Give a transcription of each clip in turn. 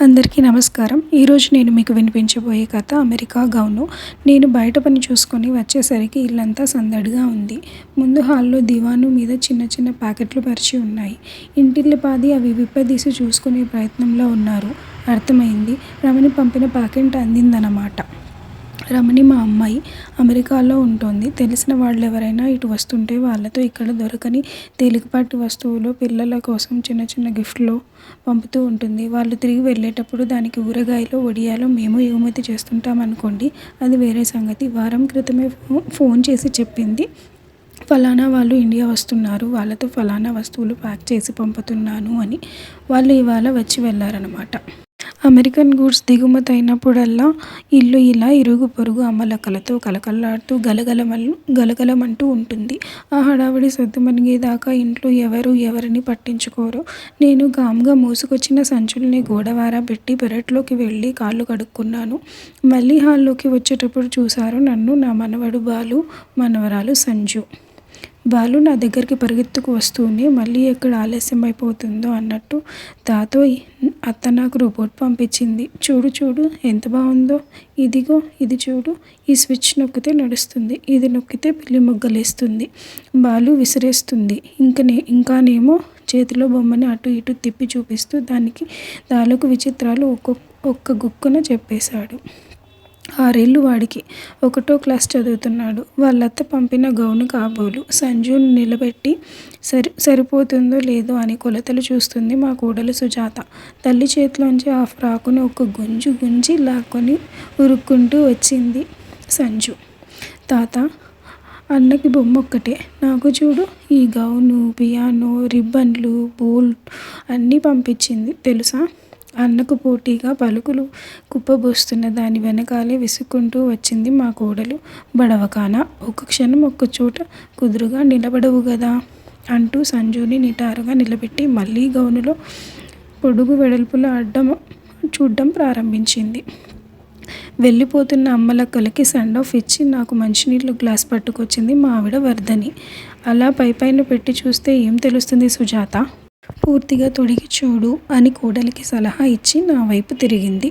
అందరికీ నమస్కారం. ఈరోజు నేను మీకు వినిపించబోయే కథ అమెరికా గౌను. నేను బయట పని చూసుకొని వచ్చేసరికి ఇల్లంతా సందడిగా ఉంది. ముందు హాల్లో దివాను మీద చిన్న చిన్న ప్యాకెట్లు పరిచి ఉన్నాయి. ఇంటిల్లిపాది అవి విప్పదీసి చూసుకునే ప్రయత్నంలో ఉన్నారు. అర్థమైంది, రమణి పంపిన ప్యాకెట్ అందిందన్నమాట. రమణి మా అమ్మాయి, అమెరికాలో ఉంటోంది. తెలిసిన వాళ్ళెవరైనా ఇటు వస్తుంటే వాళ్ళతో ఇక్కడ దొరకని తేలికపాటి వస్తువులు, పిల్లల కోసం చిన్న చిన్న గిఫ్ట్లు పంపుతూ ఉంటుంది. వాళ్ళు తిరిగి వెళ్ళేటప్పుడు దానికి ఊరగాయలో వడియాలో మేము ఎగుమతి చేస్తుంటామనుకోండి, అది వేరే సంగతి. వారం క్రితమే ఫోన్ చేసి చెప్పింది, ఫలానా వాళ్ళు ఇండియా వస్తున్నారు, వాళ్ళతో ఫలానా వస్తువులు ప్యాక్ చేసి పంపుతున్నాను అని. వాళ్ళు ఇవాళ వచ్చి వెళ్ళారన్నమాట. అమెరికన్ గూడ్స్ దిగుమతి అయినప్పుడల్లా ఇల్లు ఇలా ఇరుగు పొరుగు అమ్మలక్కలతో కలకల్లాడుతూ గలగలమంటూ ఉంటుంది. ఆ హడావిడి సద్దుమణిగేదాకా ఇంట్లో ఎవరిని పట్టించుకోరు. నేను గామ్గా మోసుకొచ్చిన సంచుల్ని గోడవార పెట్టి పెరట్లోకి వెళ్ళి కాళ్ళు కడుక్కున్నాను. మళ్ళీ హాల్లోకి వచ్చేటప్పుడు చూశారు నన్ను నా మనవడు బాలు, మనవరాలు సంజు. బాలు నా దగ్గరికి పరిగెత్తుకు వస్తూనే మళ్ళీ ఎక్కడ ఆలస్యం అయిపోతుందో అన్నట్టు, తాతోయ్, అత్త నాకు రిపోర్ట్ పంపించింది, చూడు ఎంత బాగుందో, ఇదిగో ఇది చూడు, ఈ స్విచ్ నొక్కితే నడుస్తుంది, ఇది నొక్కితే పిల్లి మొగ్గలేస్తుంది, బాలు విసిరేస్తుంది. ఇంకానేమో చేతిలో బొమ్మని అటు ఇటు తిప్పి చూపిస్తూ దానికి తాలూకు విచిత్రాలు ఒక్క గుక్కున చెప్పేశాడు. 6 ఏళ్ళు వాడికి. 1వ క్లాస్ చదువుతున్నాడు. వాళ్ళత్త పంపిన గౌను కాబోలు. సంజుని నిలబెట్టి సరిపోతుందో లేదో అని కొలతలు చూస్తుంది మా కోడలు సుజాత. తల్లి చేతిలోంచి ఆ ఫ్రాకుని ఒక గుంజి లాక్కొని ఉరుక్కుంటూ వచ్చింది సంజు. తాత, అన్నకి బొమ్మ ఒక్కటే, నాకు చూడు, ఈ గౌను, పియానో, రిబ్బన్లు, బోల్ట్ అన్నీ పంపించింది తెలుసా. అన్నకు పోటీగా పలుకులు కుప్పబోస్తున్న దాని వెనకాలే విసుక్కుంటూ వచ్చింది మా కోడలు. బడవకాన, ఒక్క క్షణం ఒక్కచోట కుదురుగా నిలబడవు గదా అంటూ సంజుని నిటారుగా నిలబెట్టి మళ్ళీ గౌనులో పొడుగు వెడల్పుల అడ్డం చూడ్డం ప్రారంభించింది. వెళ్ళిపోతున్న అమ్మలక్కలకి సెండాఫ్ ఇచ్చి నాకు మంచినీళ్ళు గ్లాస్ పట్టుకొచ్చింది మా ఆవిడ వర్ధని. అలా పైపైన పెట్టి చూస్తే ఏం తెలుస్తుంది సుజాత, పూర్తిగా తొడిగి చూడు అని కోడలికి సలహా ఇచ్చి నా వైపు తిరిగింది.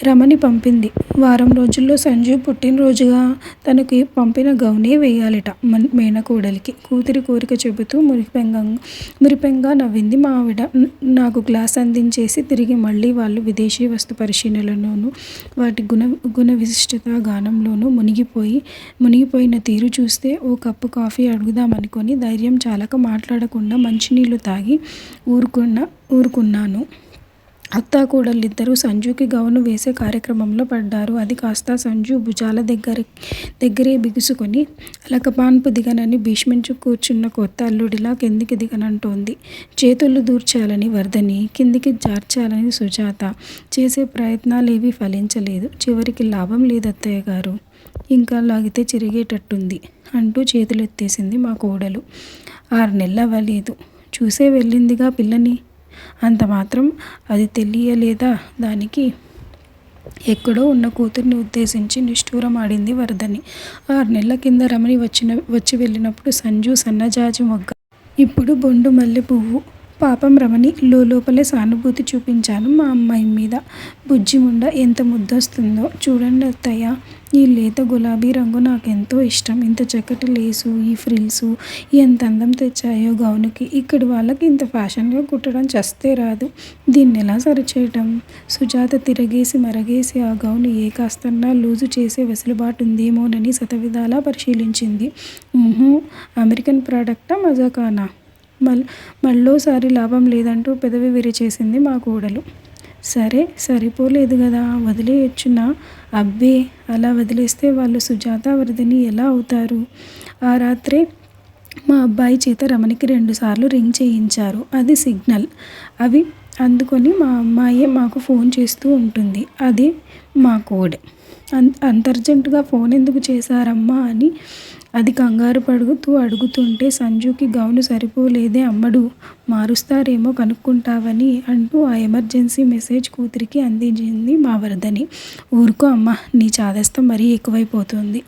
రమణి పంపింది. వారం రోజుల్లో సంజు పుట్టినరోజుగా తనకి పంపిన గౌనే వేయాలిట మేనకోడలికి. కూతురి కోరిక చెబుతూ మురిపెంగా నవ్వింది మా ఆవిడ. నాకు గ్లాస్ అందించేసి తిరిగి మళ్ళీ వాళ్ళు విదేశీ వస్తు పరిశీలనలోనూ వాటి గుణ విశిష్టత గానంలోనూ మునిగిపోయిన తీరు చూస్తే ఓ కప్పు కాఫీ అడుగుదామనుకొని ధైర్యం చాలక మాట్లాడకుండా మంచినీళ్లు తాగి ఊరుకున్నాను. అత్తా కోడళ్ళిద్దరూ సంజుకి గౌను వేసే కార్యక్రమంలో పడ్డారు. అది కాస్త సంజు భుజాల దగ్గరే బిగుసుకొని అలకపాన్పు దిగనని భీష్మించు కూర్చున్న కొత్త అల్లుడిలా కిందికి దిగనంటోంది. చేతులు దూర్చాలని వర్ధని, కిందికి జార్చాలని సుజాత చేసే ప్రయత్నాలేవీ ఫలించలేదు. చివరికి లాభం లేదత్తయ్య గారు, ఇంకా లాగితే చిరిగేటట్టుంది అంటూ చేతులెత్తేసింది మా కోడలు. 6 నెలలు అవ్వలేదు, చూసే వెళ్ళిందిగా పిల్లని, అంత మాత్రం అది తెలియలేదా దానికి. ఎక్కడో ఉన్న కూతుర్ని ఉద్దేశించి నిష్ఠూరమాడింది వర్ధని. 6 నెలల కింద రమణి వచ్చి వెళ్ళినప్పుడు సంజు సన్నజాజి మొగ్గ, ఇప్పుడు బొండు మల్లె పువ్వు. పాపం రమణి. లోపలే సానుభూతి చూపించాను మా అమ్మాయి మీద. బుజ్జిముండ ఎంత ముద్దొస్తుందో చూడండి అత్తయ్య, ఈ లేత గులాబీ రంగు నాకెంతో ఇష్టం. ఇంత చక్కటి లేసు, ఈ ఫ్రిల్సు ఎంత అందం తెచ్చాయో గౌనుకి. ఇక్కడి వాళ్ళకి ఇంత ఫ్యాషన్గా కుట్టడం చస్తే రాదు. దీన్ని ఎలా సరిచేయటం. సుజాత తిరగేసి మరగేసి ఆ గౌను ఏ కాస్తన్నా లూజు చేసే వెసులుబాటుందేమోనని శతవిధాలా పరిశీలించింది. అమెరికన్ ప్రోడక్టా మజాకానా. మళ్ళోసారి లాభం లేదంటూ పెదవి విరిచేసింది మా కోడలు. సరిపోలేదు గదా, వదిలేయొచ్చునా. అబ్బే, అలా వదిలేస్తే వాళ్ళు సుజాత వర్ధని ఎలా అవుతారు. ఆ రాత్రే మా అబ్బాయి చేత రమణికి 2 సార్లు రింగ్ చేయించారు. అది సిగ్నల్. అవి అందుకొని మా అమ్మాయే మాకు ఫోన్ చేస్తూ ఉంటుంది. అది మా కోడ్. అంతర్జెంటుగా ఫోన్ ఎందుకు చేశారమ్మా అని అది కంగారు పడుతూ అడుగుతుంటే సంజుకి గౌను సరిపోలేదే అమ్మడు, మారుస్తారేమో కనుక్కుంటావని అంటూ ఆ ఎమర్జెన్సీ మెసేజ్ కూతురికి అందించింది మా వర్ధని. ఊరుకో అమ్మ, నీ చాదస్తం మరీ ఎక్కువైపోతుంది.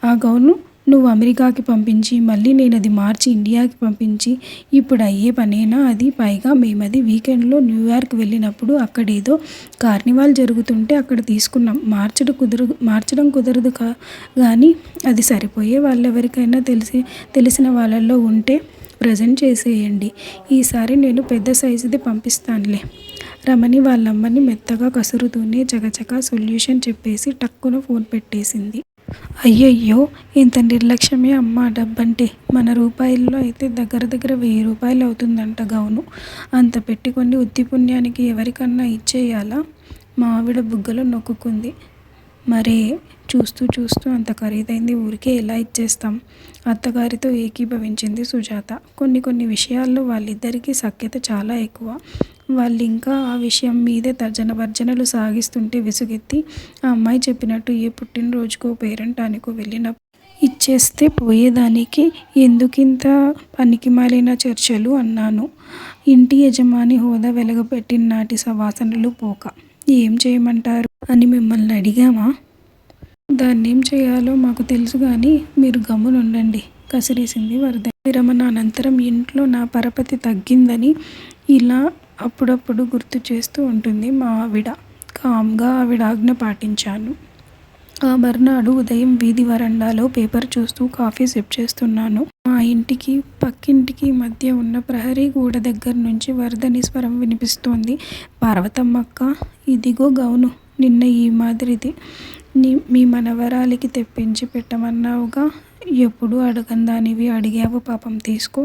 ఆ గౌను నువ్వు అమెరికాకి పంపించి మళ్ళీ నేను అది మార్చి ఇండియాకి పంపించి ఇప్పుడు అయ్యే పనేనా అది? పైగా మేమది వీకెండ్లో న్యూయార్క్ వెళ్ళినప్పుడు అక్కడేదో కార్నివాల్ జరుగుతుంటే అక్కడ తీసుకున్నాం. మార్చడం కుదరదు కానీ అది సరిపోయే వాళ్ళెవరికైనా తెలిసిన వాళ్ళల్లో ఉంటే ప్రజెంట్ చేసేయండి. ఈసారి నేను పెద్ద సైజుది పంపిస్తానులే. రమణి వాళ్ళమ్మని మెత్తగా కసురుతూనే చకచకా సొల్యూషన్ చెప్పేసి టక్కున ఫోన్ పెట్టేసింది. అయ్యయ్యో, ఇంత నిర్లక్ష్యమే అమ్మా డబ్బంటే. మన రూపాయల్లో అయితే దగ్గర 1000 రూపాయలు అవుతుందంట గౌను. అంత పెట్టి కొన్ని ఉత్తి పుణ్యానికి ఎవరికన్నా ఇచ్చేయాలా? మా ఆవిడ బుగ్గలు నొక్కుకుంది. మరే, చూస్తూ అంత ఖరీదైంది ఊరికే ఎలా ఇచ్చేస్తాం? అత్తగారితో ఏకీభవించింది సుజాత. కొన్ని విషయాల్లో వాళ్ళిద్దరికీ సఖ్యత చాలా ఎక్కువ. వాళ్ళింకా ఆ విషయం మీదే తర్జనభర్జనలు సాగిస్తుంటే విసుగెత్తి ఆ అమ్మాయి చెప్పినట్టు ఏ పుట్టినరోజుకో పేరంటానికో వెళ్ళినప్పుడు ఇచ్చేస్తే పోయేదానికి ఎందుకింత పనికిమాలిన చర్చలు అన్నాను. ఇంటి యజమాని హోదా వెలగబెట్టిన నాటి వాసనలు పోక ఏం చేయమంటారు అని మిమ్మల్ని అడిగామా? దాన్నేం చేయాలో మాకు తెలుసు గాని మీరు గమ్మునుండండి కసిరేసింది వరద. విరమణ అనంతరం ఇంట్లో నా పరపతి తగ్గిందని ఇలా అప్పుడప్పుడు గుర్తు చేస్తూ ఉంటుంది మా ఆవిడ. కామ్గా ఆవిడ ఆజ్ఞ పాటించాను. ఆ మర్నాడు ఉదయం వీధి వరండాలో పేపర్ చూస్తూ కాఫీ సిప్ చేస్తున్నాను. మా ఇంటికి పక్కింటికి మధ్య ఉన్న ప్రహరీ గోడ దగ్గర నుంచి వరదని స్వరం వినిపిస్తోంది. పార్వతమ్మక్క, ఇదిగో గౌను, నిన్న ఈ మాదిరిది మీ మనవరాలికి తెప్పించి పెట్టమన్నావుగా. ఎప్పుడు అడగందానివి అడిగావు పాపం, తీసుకో.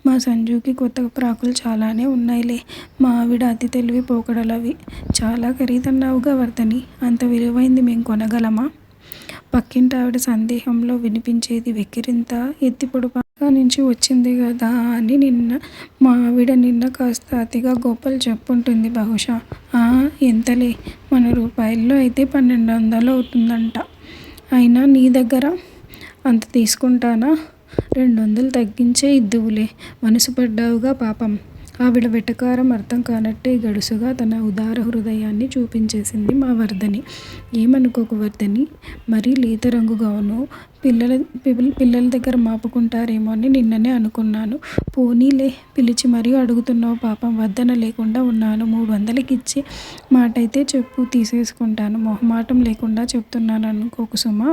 మా సంజుకి కొత్త ఫ్రాకులు చాలానే ఉన్నాయిలే. మా ఆవిడ అతి తెలివి పోకడలవి. చాలా ఖరీదన్నావుగా వర్ధని, అంత విలువైంది మేం కొనగలమా? పక్కింటి ఆవిడ సందేహంలో వినిపించేది వెక్కిరింత. ఎత్తిపొడు పక్క నుంచి వచ్చింది కదా అని మా ఆవిడ నిన్న కాస్త అతిగా గొప్పలు చెప్పుంటుంది బహుశా. ఎంతలే, మన రూపాయల్లో అయితే 1200 అవుతుందంట. అయినా నీ దగ్గర అంత తీసుకుంటానా? 200 తగ్గించే ఇద్దువులే. మనసు పడ్డావుగా పాపం. ఆవిడ వెటకారం అర్థం కానట్టే గడుసుగా తన ఉదార హృదయాన్ని చూపించేసింది మా వర్ధని. ఏమనుకోకు వర్ధని, మరీ లేత రంగు గౌను పిల్లల దగ్గర మాపుకుంటారేమో అని నిన్ననే అనుకున్నాను. పోనీలే, పిలిచి మరీ అడుగుతున్నావు పాపం, వద్దన లేకుండా ఉన్నాను. 300కి ఇచ్చే మాటైతే చెప్పు, తీసేసుకుంటాను. మొహమాటం లేకుండా చెప్తున్నాను అనుకోకు సుమా.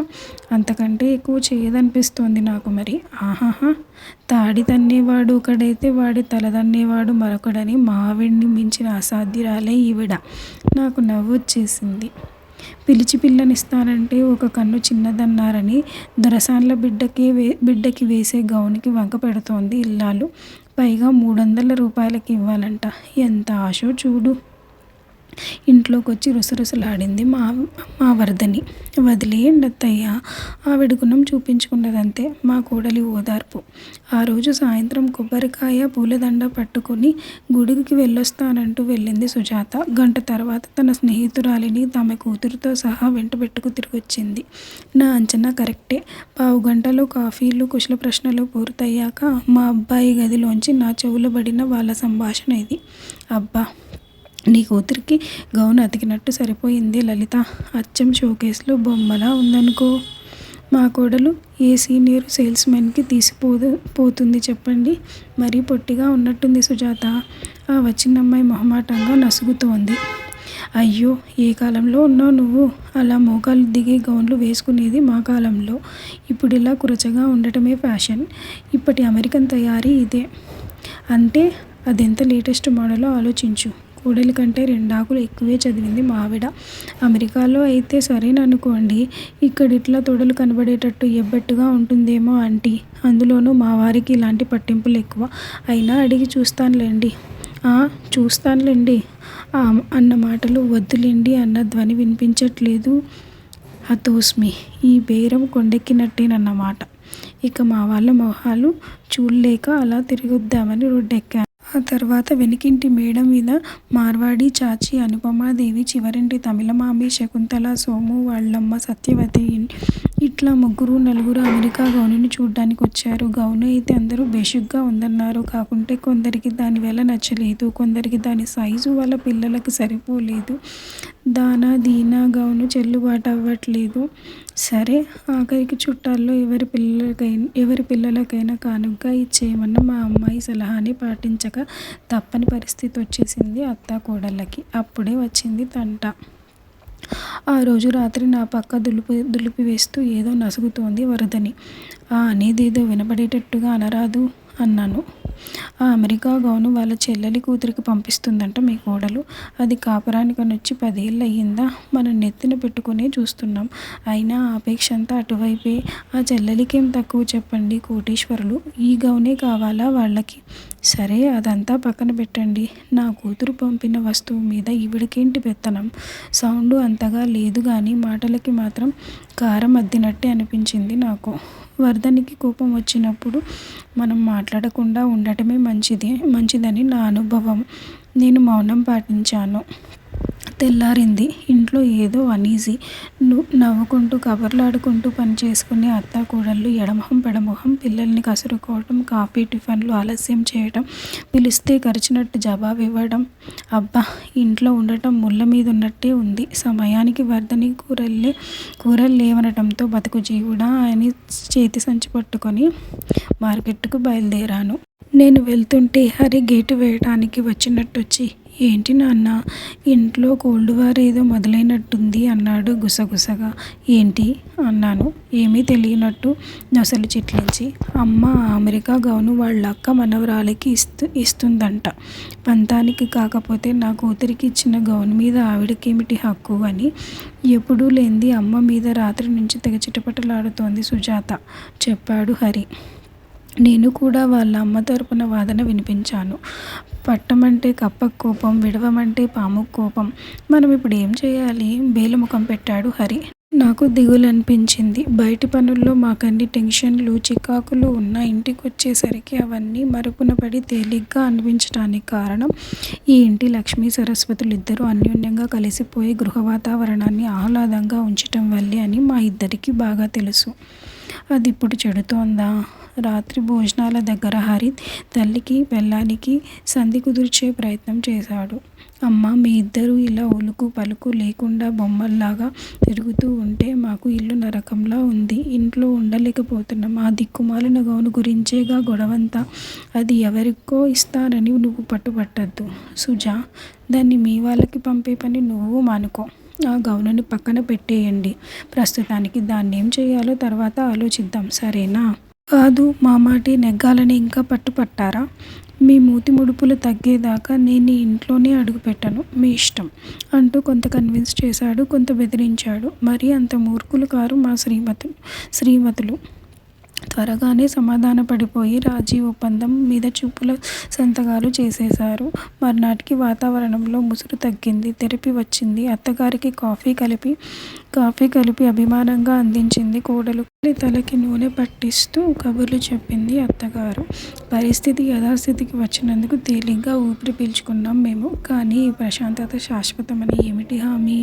అంతకంటే ఎక్కువ చేయదనిపిస్తోంది నాకు మరి. ఆహాహా, తాడి తన్నేవాడు ఒకడైతే వాడి తలదన్నేవాడు మరొకడని మా ఆవిడ్ని మించిన అసాధ్యురాలే ఈవిడ. నాకు నవ్వొచ్చేసింది. పిలిచి పిల్లనిస్తానంటే ఒక కన్ను చిన్నదన్నారని దొరసాన్ల బిడ్డకి వేసే గౌనికి వంక పెడుతోంది ఇల్లాలు. పైగా 300 రూపాయలకి ఇవ్వాలంట. ఎంత ఆశో చూడు. ఇంట్లోకొచ్చి రుసరుసలాడింది మా వర్ధని. వదిలేయండి అత్తయ్య, ఆవిడ గుణం చూపించుకున్నదంతే మా కోడలి ఓదార్పు. ఆ రోజు సాయంత్రం కొబ్బరికాయ పూలదండ పట్టుకుని గుడికి వెళ్ళొస్తానంటూ వెళ్ళింది సుజాత. గంట తర్వాత తన స్నేహితురాలిని తమ కూతురుతో సహా వెంట పెట్టుకు తిరిగొచ్చింది. నా అంచనా కరెక్టే. పావుగంటలో కాఫీలు కుశల ప్రశ్నలు పూర్తయ్యాక మా అబ్బాయి గదిలోంచి నా చెవుల పడిన వాళ్ళ సంభాషణ ఇది. అబ్బా, నీ కూతురికి గౌను అతికినట్టు సరిపోయింది లలిత. అచ్చం షోకేస్లో బొమ్మలా ఉందనుకో. మా కోడలు ఏ సీనియర్ సేల్స్మెన్కి పోతుంది చెప్పండి. మరీ పొట్టిగా ఉన్నట్టుంది సుజాత. ఆ వచ్చినమ్మాయి మొహమాటంగా నసుగుతోంది. అయ్యో, ఏ కాలంలో ఉన్నావు నువ్వు? అలా మోకాలు దిగే గౌన్లు వేసుకునేది మా కాలంలో. ఇప్పుడు ఇలా కురచగా ఉండటమే ఫ్యాషన్. ఇప్పటి అమెరికన్ తయారీ ఇదే. అంటే అదెంత లేటెస్ట్ మోడలో ఆలోచించు. కోడలి కంటే 2 ఆకులు ఎక్కువే చదివింది మా ఆవిడ. అమెరికాలో అయితే సరేననుకోండి, ఇక్కడిట్లా తొడలు కనబడేటట్టు ఎబ్బెట్టుగా ఉంటుందేమో ఆంటీ. అందులోనూ మా వారికి ఇలాంటి పట్టింపులు ఎక్కువ. అయినా అడిగి చూస్తానులేండి. చూస్తానులేండి అన్న మాటలు వద్దులేండి అన్న ధ్వని వినిపించట్లేదు. హతోస్మి. ఈ బేరం కొండెక్కినట్టేనన్నమాట. ఇక మా వాళ్ళ మొహాలు చూడలేక అలా తిరిగొద్దామని రోడ్డెక్కాను. ఆ తర్వాత వెనుకింటి మేడ మీద మార్వాడి చాచి, అనుపమాదేవి, చివరింటి తమిళమామి, శకుంతల, సోము వాళ్ళమ్మ సత్యవతి, ఇట్లా 3-4 అమెరికా గౌనుని చూడ్డానికి వచ్చారు. గౌను అయితే అందరూ బేషుగ్గా ఉందన్నారు. కాకుంటే కొందరికి దాని వెల నచ్చలేదు, కొందరికి దాని సైజు వాళ్ళ పిల్లలకి సరిపోలేదు. దానా దీనా గౌను చెల్లుబాటు అవ్వట్లేదు. సరే, ఆఖరికి చుట్టాల్లో ఎవరి పిల్లలకైనా కానుకగా ఇచ్చేయమన్న మా అమ్మాయి సలహాని పాటించక తప్పని పరిస్థితి వచ్చేసింది అత్తాకోడళ్ళకి. అప్పుడే వచ్చింది తంట. ఆ రోజు రాత్రి నా పక్క దులిపివేస్తూ ఏదో నసుగుతోంది వరదని. అనేదేదో వినపడేటట్టుగా అనరాదు అన్నాను. ఆ అమెరికా గౌను వాళ్ళ చెల్లెలి కూతురికి పంపిస్తుందంట మీ కోడలు. అది కాపురానికనొచ్చి 10 ఏళ్ళు అయ్యిందా? మనం నెత్తిన పెట్టుకునే చూస్తున్నాం. అయినా ఆపేక్ష అంతా అటువైపే. ఆ చెల్లెలికేం తక్కువ చెప్పండి, కోటీశ్వరులు. ఈ గౌనే కావాలా వాళ్ళకి? సరే, అదంతా పక్కన పెట్టండి. నా కూతురు పంపిన వస్తువు మీద ఈవిడికేంటి పెత్తనం? సౌండు అంతగా లేదు గాని మాటలకి మాత్రం కారం అద్దినట్టే అనిపించింది నాకు. వరదనికి కోపం వచ్చినప్పుడు మనం మాట్లాడకుండా ఉండటమే మంచిదని నా అనుభవం. నేను మౌనం పాటించాను. తెల్లారింది. ఇంట్లో ఏదో అనీజీ. నవ్వుకుంటూ కబుర్లాడుకుంటూ పని చేసుకునే అత్తాకోడళ్ళు ఎడమొహం పెడమొహం పిల్లల్ని కసురుకోవటం, కాఫీ టిఫిన్లు ఆలస్యం చేయటం, పిలిస్తే కరిచినట్టు జవాబివ్వడం. అబ్బా, ఇంట్లో ఉండటం ముళ్ళ మీదున్నట్టే ఉంది. సమయానికి వరదని కూరలు లేవనటంతో బతుకు జీవుడా అని చేతి సంచి పట్టుకొని మార్కెట్కు బయలుదేరాను. నేను వెళ్తుంటే హరి గేటు వేయటానికి వచ్చినట్టొచ్చి, ఏంటి నాన్న, ఇంట్లో కోల్డ్ వార్ ఏదో మొదలైనట్టుంది అన్నాడు గుసగుసగా. ఏంటి అన్నాను ఏమీ తెలియనట్టు నొసలు చిట్లించి. అమ్మ అమెరికా గౌను వాళ్ళ అక్క మనవరాలికి ఇస్తుందంట. పంతానికి కాకపోతే నా కూతురికి ఇచ్చిన గౌను మీద ఆవిడకేమిటి హక్కు అని ఎప్పుడూ లేంది అమ్మ మీద రాత్రి నుంచి తెగ చిటపటలాడుతోంది సుజాత, చెప్పాడు హరి. నేను కూడా వాళ్ళ అమ్మ తరపున వాదన వినిపించాను. పట్టమంటే కప్పకు కోపం, విడవమంటే పాముకు కోపం. మనం ఇప్పుడు ఏం చేయాలి? బేలముఖం పెట్టాడు హరి. నాకు దిగులనిపించింది. బయటి పనుల్లో మాకన్ని టెన్షన్లు, చికాకులు ఉన్నా ఇంటికొచ్చేసరికి అవన్నీ మరుపున పడి తేలిగ్గా అనిపించటానికి కారణం ఈ ఇంటి లక్ష్మీ సరస్వతులిద్దరూ అన్యోన్యంగా కలిసిపోయి గృహ వాతావరణాన్ని ఆహ్లాదంగా ఉంచటం వల్లే అని మా ఇద్దరికీ బాగా తెలుసు. అది ఇప్పుడు చెడుతోందా? రాత్రి భోజనాల దగ్గర హరి తల్లికి పెళ్ళానికి సంధి కుదిర్చే ప్రయత్నం చేశాడు. అమ్మ, మీ ఇద్దరూ ఇలా ఉలుకు పలుకు లేకుండా బొమ్మల్లాగా తిరుగుతూ ఉంటే మాకు ఇల్లు నరకంలా ఉంది. ఇంట్లో ఉండలేకపోతున్నాం. ఆ దిక్కుమాలిన గౌను గురించేగా గొడవంతా. అది ఎవరికో ఇస్తానని నువ్వు పట్టుబట్టద్దు సుజా. దాన్ని మీ వాళ్ళకి పంపే పని నువ్వు మానుకో. ఆ గౌనుని పక్కన పెట్టేయండి ప్రస్తుతానికి. దాన్నేం చేయాలో తర్వాత ఆలోచిద్దాం, సరేనా? కాదు, మా మాటే నెగ్గాలని ఇంకా పట్టుపట్టారా? మీ మూతి ముడుపులు తగ్గేదాకా నేను ఈ ఇంట్లోనే అడుగుపెట్టను, మీ ఇష్టం అంటూ కొంత కన్విన్స్ చేశాడు, కొంత బెదిరించాడు. మరీ అంత మూర్ఖులు కారు మా శ్రీమతులు. త్వరగానే సమాధాన పడిపోయి రాజీ ఒప్పందం మీద చూపుల సంతకాలు చేసేశారు. మర్నాటికి వాతావరణంలో ముసురు తగ్గింది. తెరపి వచ్చింది. అత్తగారికి కాఫీ కలిపి అభిమానంగా అందించింది కోడలు. తలకి నూనె పట్టిస్తూ కబుర్లు చెప్పింది అత్తగారు. పరిస్థితి యథాస్థితికి వచ్చినందుకు తేలిగ్గా ఊపిరి పీల్చుకున్నాం మేము. కానీ ఈ ప్రశాంతత శాశ్వతమని ఏమిటి హామీ?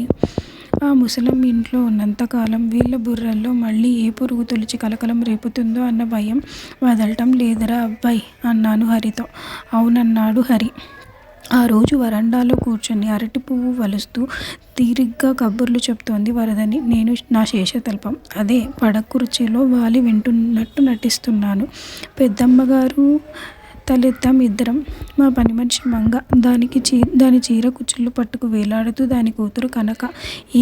ఆ ముసలమ్మ ఇంట్లో ఉన్నంతకాలం వీళ్ళ బుర్రల్లో మళ్ళీ ఏ పురుగు తొలిచి కలకలం రేపుతుందో అన్న భయం వదలటం లేదురా అబ్బాయి అన్నాను హరితో. అవునన్నాడు హరి. ఆ రోజు వరండాలో కూర్చొని అరటి పువ్వు వలుస్తూ తీరిగ్గా కబుర్లు చెప్తోంది వరదని. నేను నా శేషతల్పం, అదే పడకుర్చీలో వాలి వింటున్నట్టు నటిస్తున్నాను. పెద్దమ్మగారు తలెత్తాం ఇద్దరం. మా పని మనిషి మంగ దాని చీర కుచ్చుళ్ళు పట్టుకు వేలాడుతూ దాని కూతురు కనక.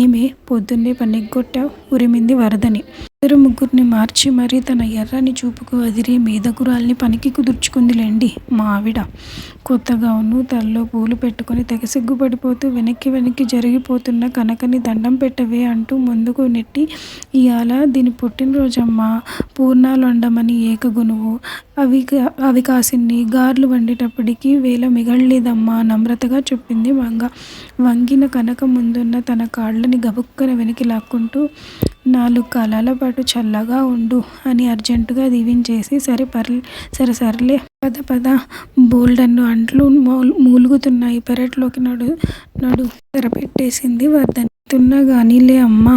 ఏమే, పొద్దున్నే పనిగొట్టావు? ఉరిమింది వరదని. ఇద్దరు ముగ్గురిని మార్చి మరీ తన ఎర్రని చూపుకు అదిరే మీదకురాల్ని పనికి కుదుర్చుకుందిలేండి మా ఆవిడ. కొత్త గౌను, తలలో పూలు పెట్టుకుని తెగ సిగ్గుపడిపోతూ వెనక్కి జరిగిపోతున్న కనకని దండం పెట్టవే అంటూ ముందుకు నెట్టి, ఇయాల దీని పుట్టినరోజమ్మా, పూర్ణాలొండమని ఏకగునువు, అవి కాసిన్ని గార్లు వండేటప్పటికి వేళ మిగల్లేదమ్మా నమ్రతగా చెప్పింది మంగ. వంగిన కనక ముందున్న తన కాళ్ళని గబుక్కన వెనక్కి లాక్కుంటూ, 4 కాలాల పాటు చల్లగా ఉండు అని అర్జెంటుగా దీవించేసి, సరేలే పద బోల్డన్ను అంట్లు మూలుగుతున్నాయి, పెరట్లోకి నడు తెరపెట్టేసింది వర్ధని. తున్నగానీలే అమ్మా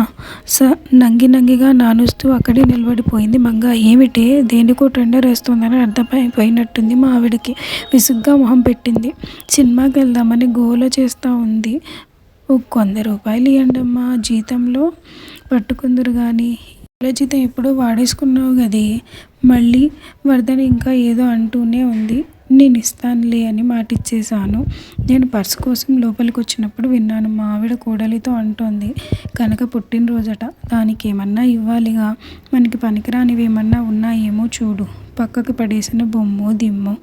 నంగిగా నానుస్తూ అక్కడే నిలబడిపోయింది మంగ. ఏమిటే, దేనికో టెండర్ వేస్తోందని అర్థమైపోయినట్టుంది మా ఆవిడకి. విసుగ్గా మొహం పెట్టింది. సినిమాకి వెళ్దామని గోల చేస్తా ఉంది. ఒక 100 రూపాయలు ఇయ్యండమ్మా జీతంలో పట్టుకుందురు గాని. నెల జీతం ఎప్పుడో వాడేసుకున్నావు గదే. మళ్ళీ వర్ధని ఇంకా ఏదో అంటూనే ఉంది. నేను ఇస్తానులే అని మాటిచ్చేశాను. నేను పర్సు కోసం లోపలికి వచ్చినప్పుడు విన్నాను మా ఆవిడ కోడలితో అంటోంది. కనక పుట్టినరోజట. దానికి ఏమన్నా ఇవ్వాలిగా. మనకి పనికిరానివి ఏమన్నా ఉన్నాయేమో చూడు. పక్కకి పడేసిన బొమ్మో దిమ్మో.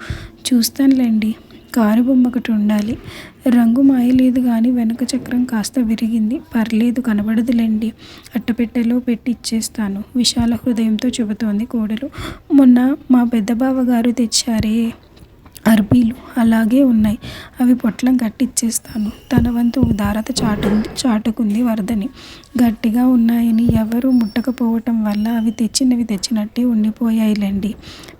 చూస్తానులేండి. కారు బొమ్మ ఒకటి ఉండాలి. రంగు మాయలేదు గాని వెనక చక్రం కాస్త విరిగింది. పర్లేదు కనబడదులేండి. అట్టపెట్టెలో పెట్టి ఇచ్చేస్తాను విశాల హృదయంతో చెబుతోంది కోడలు. మొన్న మా పెద్ద బావగారు తెచ్చారే అర్బీలు అలాగే ఉన్నాయి. అవి పొట్లం కట్టి ఇచ్చేస్తాను. తన వంతు ఉదారత చాటుకుంది వర్ధని. గట్టిగా ఉన్నాయని ఎవరూ ముట్టకపోవటం వల్ల అవి తెచ్చినవి తెచ్చినట్టే ఉండిపోయాయిలేండి.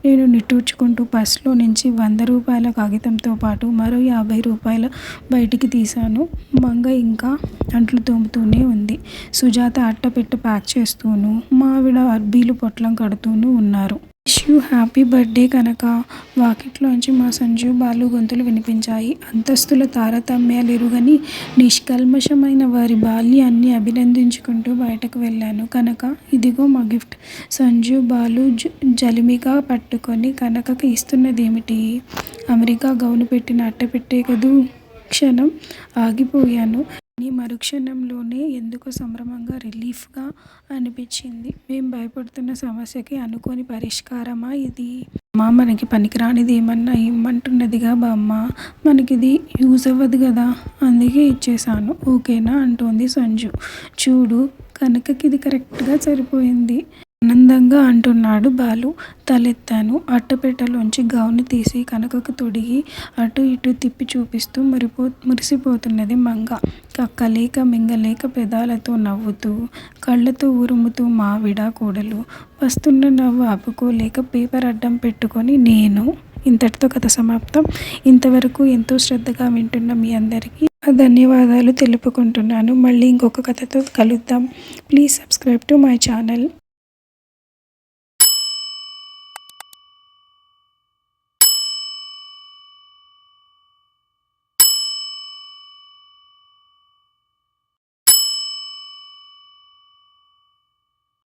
నేను నిట్టూర్చుకుంటూ పర్సులో నుంచి 100 రూపాయల కాగితంతో పాటు మరో 50 రూపాయలు బయటికి తీశాను. మంగ ఇంకా అంట్లు తోముతూనే ఉంది. సుజాత అట్టపెట్టు ప్యాక్ చేస్తూను మా ఆవిడ అర్బీలు పొట్లం కడుతూనూ ఉన్నారు. విష్ యూ హ్యాపీ బర్త్డే కనక. వాకిట్లోంచి మా సంజు బాలు గొంతులు వినిపించాయి. అంతస్తుల తారతమ్యాలెరుగని నిష్కల్మషమైన వారి బాల్యాన్ని అభినందించుకుంటూ బయటకు వెళ్ళాను. కనక ఇదిగో మా గిఫ్ట్. సంజు బాలు జలిమిగా పట్టుకొని కనకకి ఇస్తున్నదేమిటి? అమెరికా గౌను పెట్టిన అట్టపెట్టే కదూ. క్షణం ఆగిపోయాను. కానీ మరుక్షణంలోనే ఎందుకో సంభ్రమంగా రిలీఫ్గా అనిపించింది. మేం భయపడుతున్న సమస్యకి అనుకోని పరిష్కారమా ఇది? అమ్మా మనకి పనికిరానిది ఏమన్నా ఇమ్మంటున్నదిగా బామ్మ. మనకిది యూజ్ అవ్వదు కదా. అందుకే ఇచ్చేశాను. ఓకేనా అంటోంది సంజు. చూడు కనకకిది కరెక్ట్గా సరిపోయింది ఆనందంగా అంటున్నాడు బాలు. తలెత్తాను. అట్టపెట్టెలోంచి గౌను తీసి కనకకు తొడిగి అటు ఇటు తిప్పి చూపిస్తూ మురిసిపోతున్నది మంగ. కక్కలేక మింగలేక పెదాలతో నవ్వుతూ కళ్ళతో ఉరుముతూ మావిడ కోడలు. వస్తున్న నవ్వు ఆపుకోలేక పేపర్ అడ్డం పెట్టుకొని నేను. ఇంతటితో కథ సమాప్తం. ఇంతవరకు ఎంతో శ్రద్ధగా వింటున్న మీ అందరికీ ధన్యవాదాలు తెలుపుకుంటున్నాను. మళ్ళీ ఇంకొక కథతో కలుద్దాం. Please subscribe to my channel.